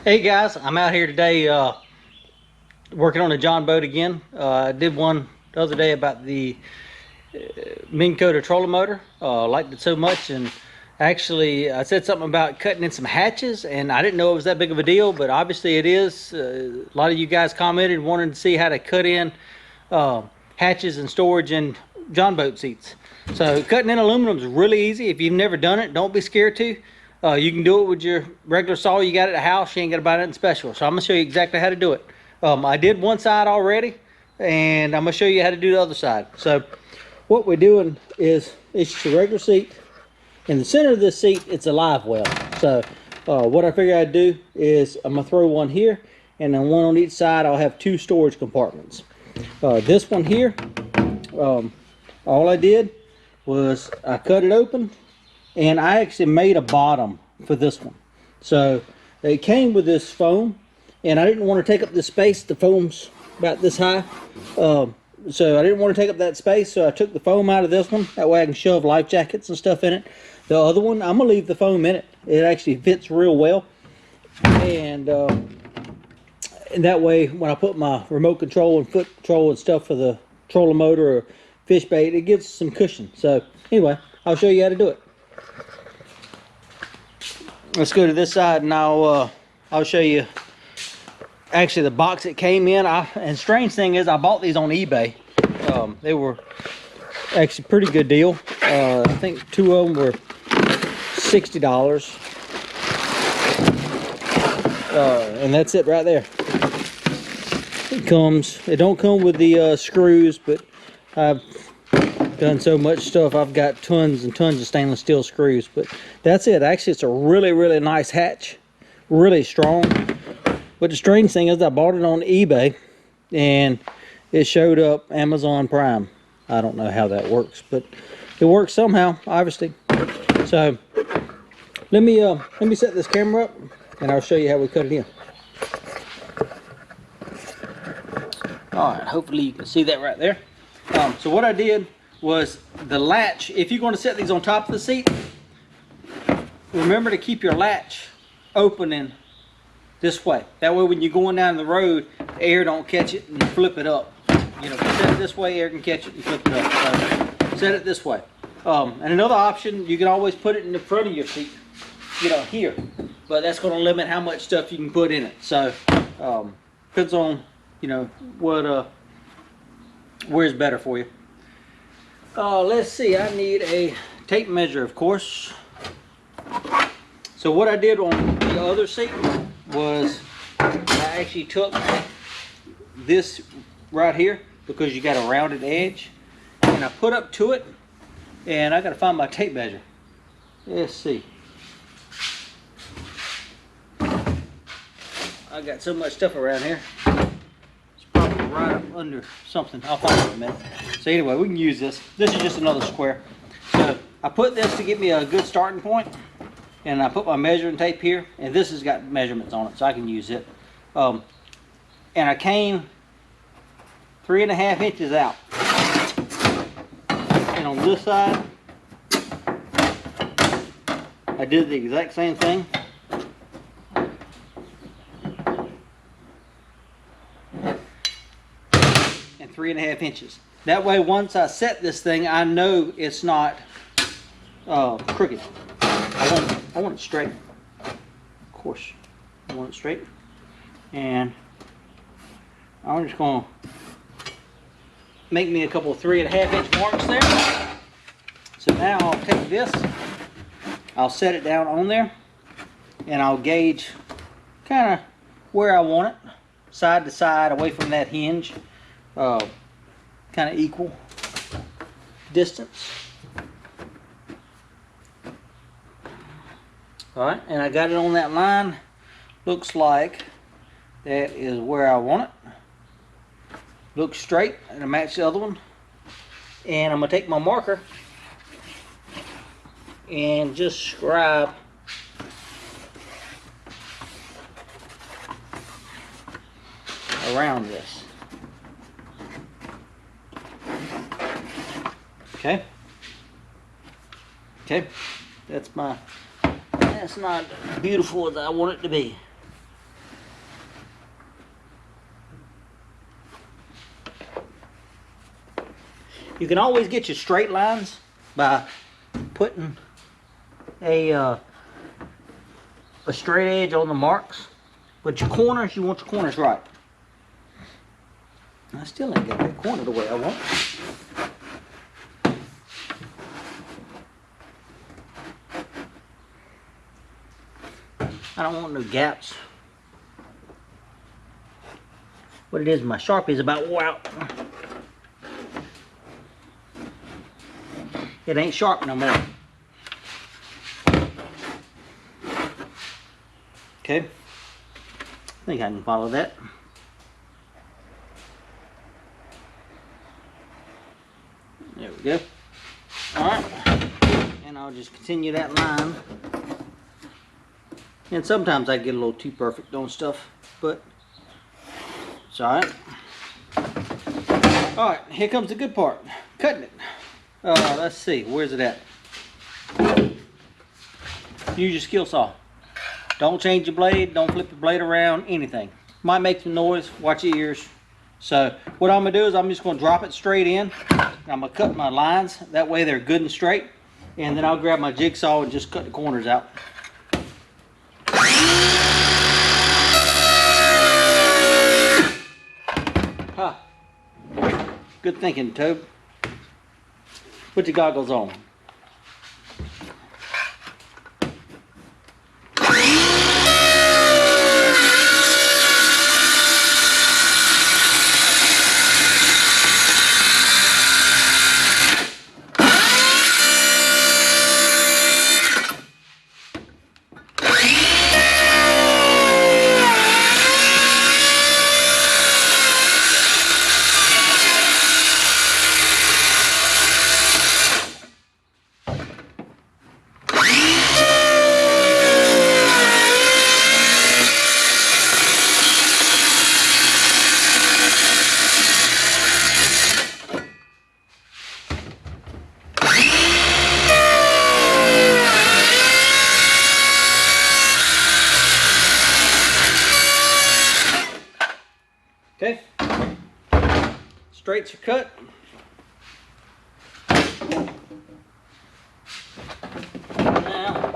Hey guys, I'm out here today working on a John boat again. I did one the other day about the Minn Kota trolling motor. Liked it so much, and actually I said something about cutting in some hatches, and I didn't know it was that big of a deal, but obviously it is. A lot of you guys commented wanting to see how to cut in hatches and storage in John boat seats. So cutting in aluminum is really easy. If you've never done it, don't be scared to. You can do it with your regular saw you got at the house. You ain't got to buy nothing special. So I'm gonna show you exactly how to do it. I did one side already, and I'm gonna show you how to do the other side. So what we're doing is, it's just a regular seat. In the center of this seat, it's a live well. So what I figured I'd do is I'm gonna throw one here, and then one on each side. I'll have two storage compartments. This one here, all I did was I cut it open, and I actually made a bottom for this one. So it came with this foam, and I didn't want to take up the space. The foam's about this high, so I didn't want to take up that space, so I took the foam out of this one. That way I can shove life jackets and stuff in it. The other one, I'm gonna leave the foam in it. It actually fits real well, and that way when I put my remote control and foot control and stuff for the trolling motor or fish bait, it gives some cushion. So anyway, I'll show you how to do it. Let's go to this side, and I'll show you actually the box it came in. And strange thing is, I bought these on eBay. They were actually pretty good deal. I think two of them were $60, and that's it right there. It don't come with the screws, but I've done so much stuff. I've got tons and tons of stainless steel screws, but that's it. Actually, it's a really nice hatch, really strong. But the strange thing is, I bought it on eBay and it showed up Amazon Prime. I don't know how that works, but it works somehow, obviously. So let me set this camera up, and I'll show you how we cut it in. All right, hopefully you can see that right there. So what I did was, the latch, if you're going to set these on top of the seat, remember to keep your latch opening this way. That way when you're going down the road, the air don't catch it and flip it up. You know, set it this way, air can catch it and flip it up. So set it this way. And another option, you can always put it in the front of your seat, you know, here. But that's going to limit how much stuff you can put in it. So depends on, you know, what where's better for you. Let's see, I need a tape measure, of course. So what I did on the other seat was, I actually took this right here, because you got a rounded edge, and I put up to it, and I got to find my tape measure. Let's see. I got so much stuff around here. It's probably right up under something. I'll find it in a minute. So anyway, we can use this. This is just another square. So I put this to give me a good starting point, and I put my measuring tape here, and this has got measurements on it, so I can use it. And I came 3.5 inches out. And on this side, I did the exact same thing. And 3.5 inches. That way, once I set this thing, I know it's not crooked. I want it straight. Of course, I want it straight. And I'm just going to make me a couple of 3.5 inch marks there. So now I'll take this, I'll set it down on there, and I'll gauge kind of where I want it, side to side, away from that hinge. Kind of equal distance. Alright, and I got it on that line. Looks like that is where I want it. Looks straight, and I match the other one. And I'm going to take my marker and just scribe around this. Okay. That's not beautiful as I want it to be. You can always get your straight lines by putting a straight edge on the marks, but your corners, you want your corners right. I still ain't got that corner the way I want. I don't want no gaps. What it is, my Sharpie is about wore out. It ain't sharp no more. Okay, I think I can follow that. There we go. Alright, and I'll just continue that line. And sometimes I get a little too perfect on stuff, but it's alright. Alright, here comes the good part, cutting it. Let's see, where's it at? Use your skill saw. Don't change your blade, don't flip the blade around, anything. Might make some noise, watch your ears. So what I'm gonna do is I'm just gonna drop it straight in. I'm gonna cut my lines, that way they're good and straight. And then I'll grab my jigsaw and just cut the corners out. Huh. Good thinking, Tobe. Put your goggles on. Okay, straights are cut. Now,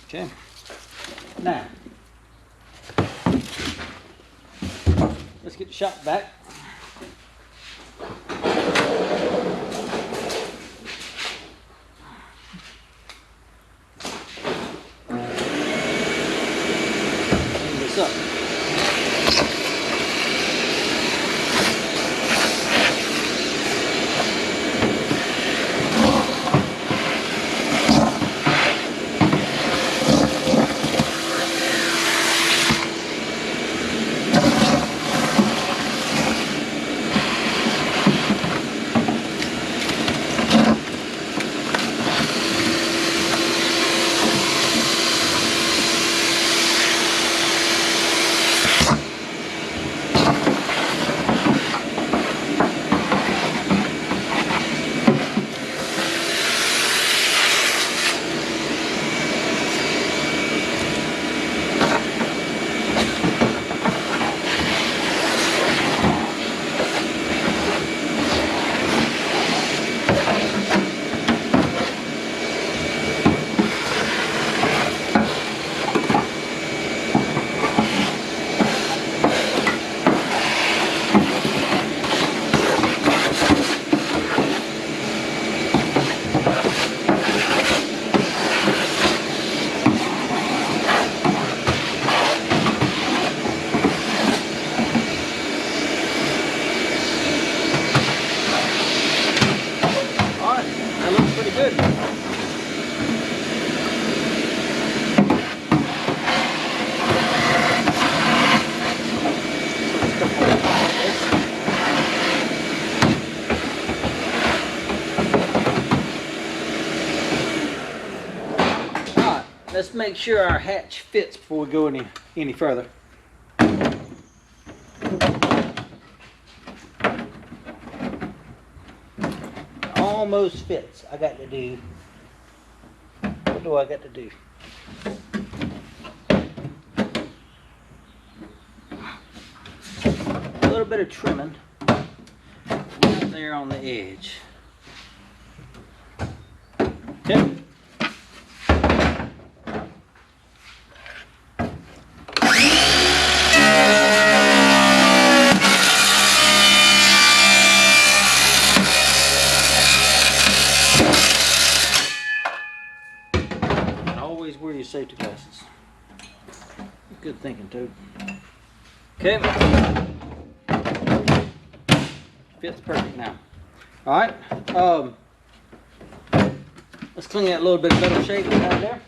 okay, now let's get the shop back. Clean this up. Let's make sure our hatch fits before we go any further. almost fits. I got to do, what do I got to do? A little bit of trimming right there on the edge. Okay. Always wear your safety glasses. Good thinking, Toad. Okay. Fits perfect now. Alright. Let's clean that little bit of metal shake out there.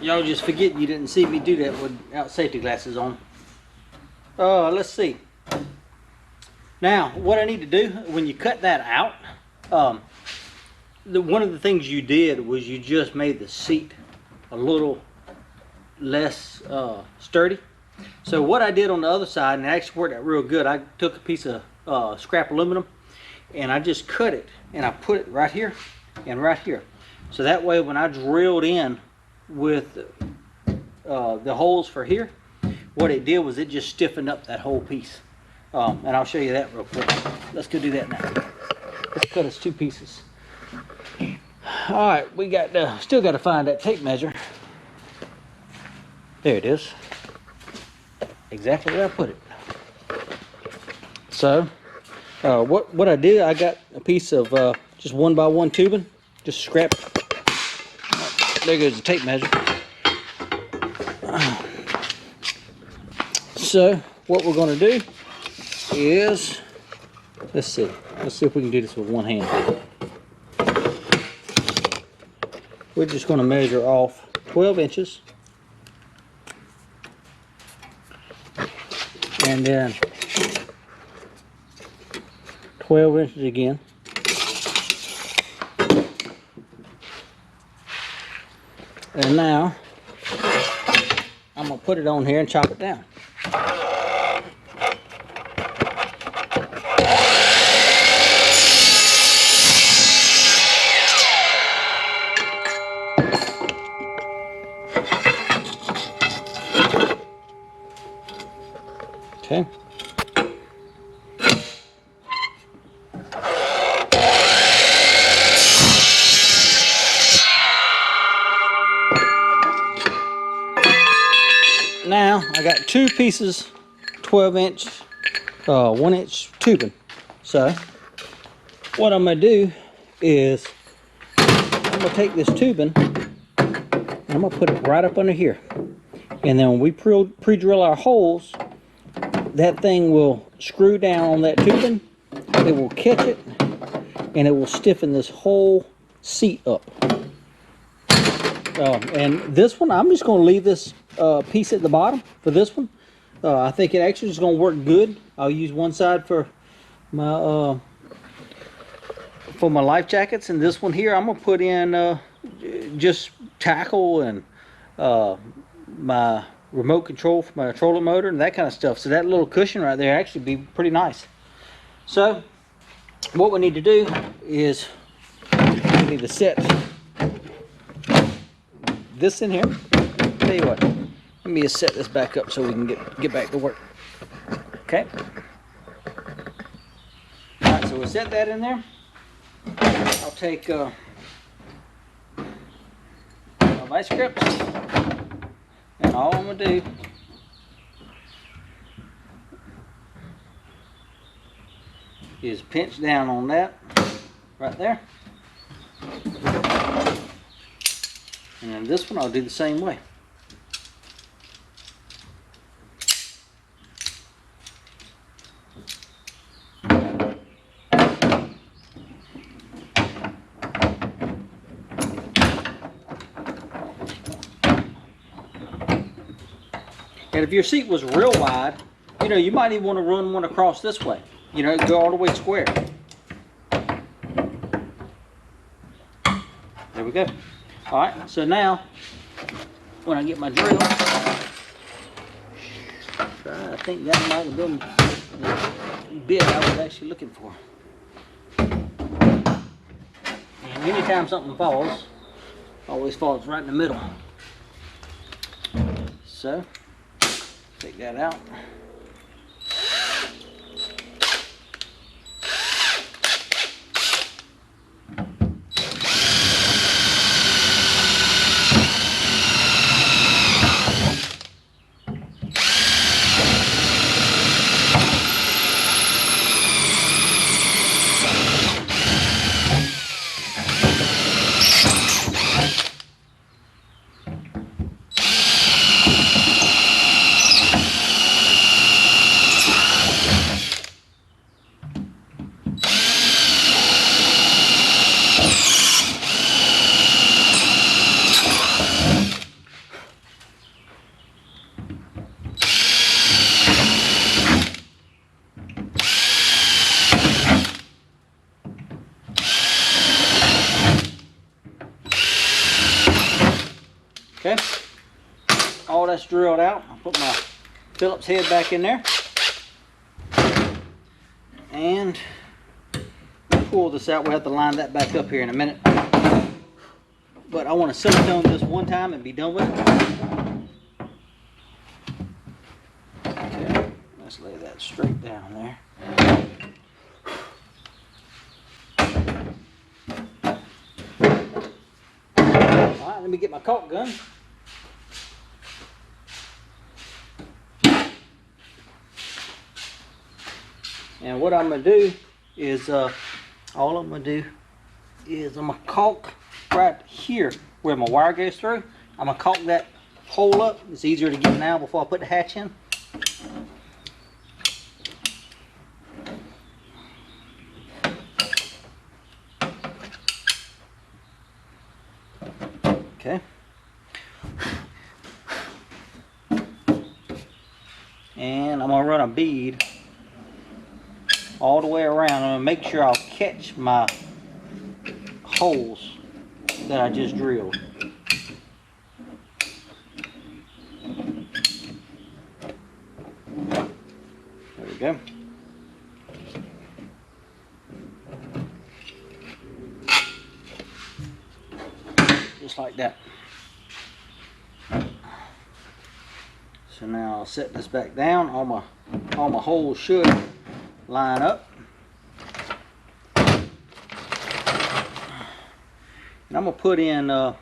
Y'all just forget you didn't see me do that without safety glasses on. Let's see. Now, what I need to do when you cut that out, one of the things you did was you just made the seat a little less sturdy. So what I did on the other side, and it actually worked out real good, I took a piece of scrap aluminum and I just cut it and I put it right here and right here. So that way when I drilled in with the holes for here, what it did was it just stiffened up that whole piece. And I'll show you that real quick. Let's go do that now. Let's cut us 2 pieces. All right, we got still got to find that tape measure. There it is. Exactly where I put it. So, what I did, I got a piece of just 1x1 tubing, just scrap. There goes the tape measure. So, what we're going to do is, let's see if we can do this with one hand. We're just going to measure off 12 inches and then 12 inches again, and now I'm going to put it on here and chop it down. Okay. Now I got 2 pieces 12-inch 1-inch tubing. So what I'm going to do is I'm going to take this tubing and I'm going to put it right up under here, and then when we pre-drill our holes, that thing will screw down on that tubing, it will catch it, and it will stiffen this whole seat up. And this one, I'm just going to leave this piece at the bottom for this one. I think it actually is going to work good. I'll use one side for my life jackets, and this one here I'm going to put in just tackle and my remote control for my trolling motor and that kind of stuff. So that little cushion right there actually be pretty nice. So what we need to do is we need to set this in here. Tell you what, let me just set this back up so we can get back to work. Okay. All right, so we'll set that in there. I'll take my vice grips. And all I'm going to do is pinch down on that right there. And then this one I'll do the same way. And if your seat was real wide, you know, you might even want to run one across this way. You know, go all the way square. we go. All right, so now when I get my drill, I think that might have been the bit I was actually looking for. And anytime something falls, always falls right in the middle. So take that out. Okay, all that's drilled out. I'll put my Phillips head back in there and pull this out. We'll have to line that back up here in a minute, but I want to silicone this one time and be done with it. Okay, let's lay that straight down there. All right, let me get my caulk gun. And what I'm going to do is, all I'm going to do is I'm going to caulk right here where my wire goes through. I'm going to caulk that hole up. It's easier to get now before I put the hatch in. Okay. And I'm going to run a bead all the way around. I'm going to make sure I'll catch my holes that I just drilled. There we go. Just like that. So now I'll set this back down. All my holes should line up. And I'm gonna put in yeah,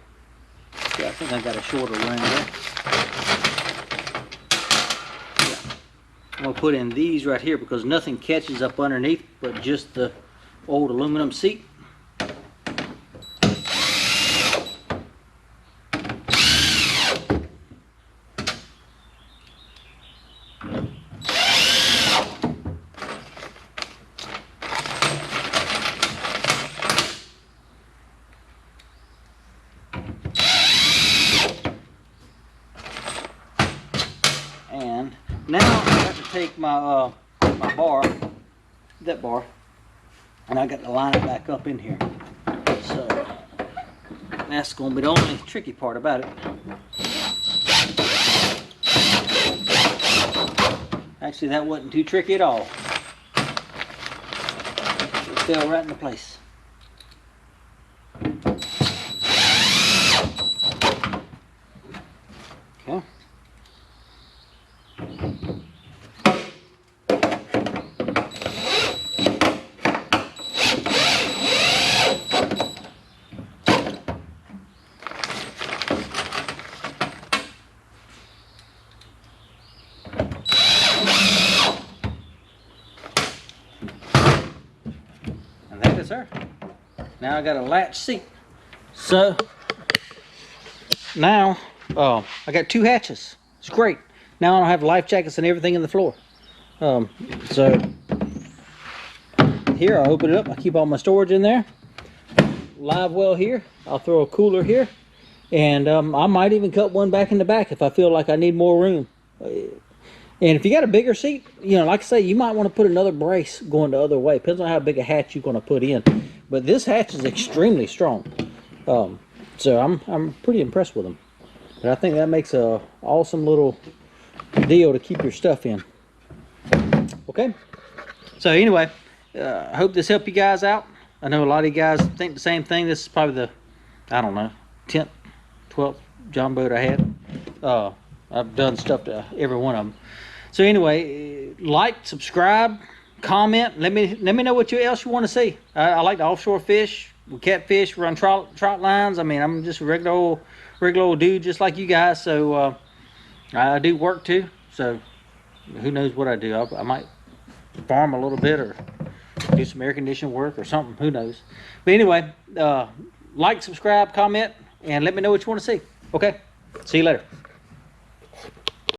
I think I got a shorter run there. Yeah. I'm gonna put in these right here because nothing catches up underneath but just the old aluminum seat. And now I have to take my my bar, that bar, and I got to line it back up in here. So that's going to be the only tricky part about it. Actually, that wasn't too tricky at all. It fell right into place. Okay. And that is her. Now I got a latch seat. So now I got 2 hatches. It's great. Now I don't have life jackets and everything in the floor. So here I'll open it up. I keep all my storage in there. Live well here. I'll throw a cooler here. And I might even cut one back in the back if I feel like I need more room. And if you got a bigger seat, you know, like I say, you might want to put another brace going the other way. Depends on how big a hatch you're going to put in. But this hatch is extremely strong. So I'm pretty impressed with them. And I think that makes a awesome little deal to keep your stuff in. Okay. So anyway, I hope this helped you guys out. I know a lot of you guys think the same thing. This is probably the, I don't know, 10th, 12th John boat I had. I've done stuff to every one of them. So anyway, like, subscribe, comment. Let me know what else you want to see. I like to offshore fish, we catfish, run trout lines. I mean, I'm just a regular old dude just like you guys. So I do work too. So who knows what I do? I might farm a little bit or do some air conditioning work or something. Who knows? But anyway, like, subscribe, comment, and let me know what you want to see. Okay, see you later.